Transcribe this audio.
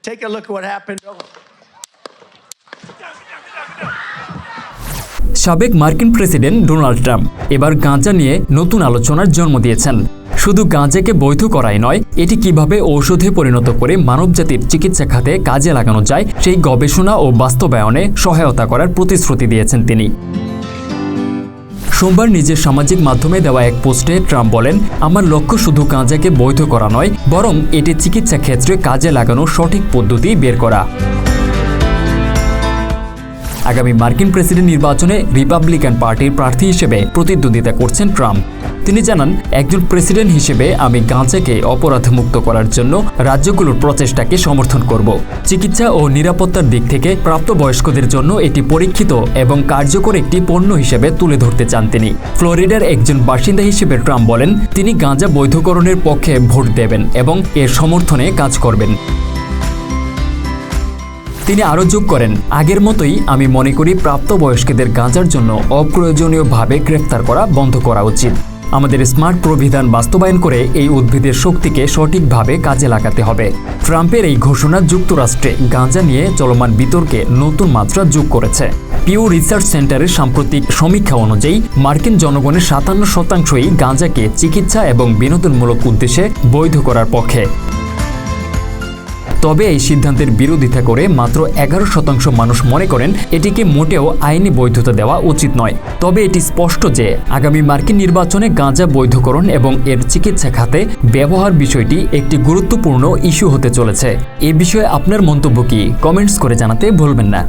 Take a look at what happened. সাবেক মার্কিন president Donald Trump এবার গাঁজা নিয়ে নতুন আলোচনার জন্ম দিয়েছেন। শুধু গাঁজাকে বৈধ করাই নয়, এটি কিভাবে ঔষধে পরিণত করে মানবজাতির চিকিৎসা খাতে কাজে লাগানো যায় সেই গবেষণা ও বাস্তবায়নে সহায়তা করার প্রতিশ্রুতি দিয়েছেন তিনি। সোমবার নিজের সামাজিক মাধ্যমে দেওয়া এক পোস্টে ট্রাম্প বলেন, আমার লক্ষ্য শুধু গাঁজাকে বৈধ করা নয়, বরং এটি চিকিৎসা ক্ষেত্রে কাজে লাগানোর সঠিক পদ্ধতি বের করা। আগামী মার্কিন প্রেসিডেন্ট নির্বাচনে রিপাবলিকান পার্টির প্রার্থী হিসেবে প্রতিদ্বন্দ্বিতা করছেন ট্রাম্প। তিনি জানান, একজন প্রেসিডেন্ট হিসেবে আমি গাঁজাকে অপরাধমুক্ত করার জন্য রাজ্যগুলোর প্রচেষ্টাকে সমর্থন করব। চিকিৎসা ও নিরাপত্তার দিক থেকে প্রাপ্তবয়স্কদের জন্য এটি পরীক্ষিত এবং কার্যকর একটি পণ্য হিসেবে তুলে ধরতে চান তিনি। ফ্লোরিডার একজন বাসিন্দা হিসেবে ট্রাম্প বলেন, তিনি গাঁজা বৈধকরণের পক্ষে ভোট দেবেন এবং এর সমর্থনে কাজ করবেন। তিনি আরও যোগ করেন, আগের মতোই আমি মনে করি প্রাপ্তবয়স্কদের গাঁজার জন্য অপ্রয়োজনীয়ভাবে গ্রেফতার করা বন্ধ করা উচিত। আমাদের স্মার্ট প্রবিধান বাস্তবায়ন করে এই উদ্ভিদের শক্তিকে সঠিকভাবে কাজে লাগাতে হবে। ট্রাম্পের এই ঘোষণা যুক্তরাষ্ট্রে গাঁজা নিয়ে চলমান বিতর্কে নতুন মাত্রা যোগ করেছে। পিউ রিসার্চ সেন্টারের সাম্প্রতিক সমীক্ষা অনুযায়ী মার্কিন জনগণের 57%ই গাঁজাকে চিকিৎসা এবং বিনোদনমূলক উদ্দেশ্যে বৈধ করার পক্ষে। তবে এই সিদ্ধান্তের বিরোধিতা করে মাত্র 11% মানুষ মনে করেন এটিকে মোটেও আইনি বৈধতা দেওয়া উচিত নয়। তবে এটি স্পষ্ট যে আগামী মার্কিন নির্বাচনে গাঁজা বৈধকরণ এবং এর চিকিৎসা খাতে ব্যবহার বিষয়টি একটি গুরুত্বপূর্ণ ইস্যু হতে চলেছে। এ বিষয়ে আপনার মন্তব্য কি? কমেন্টস করে জানাতে ভুলবেন না।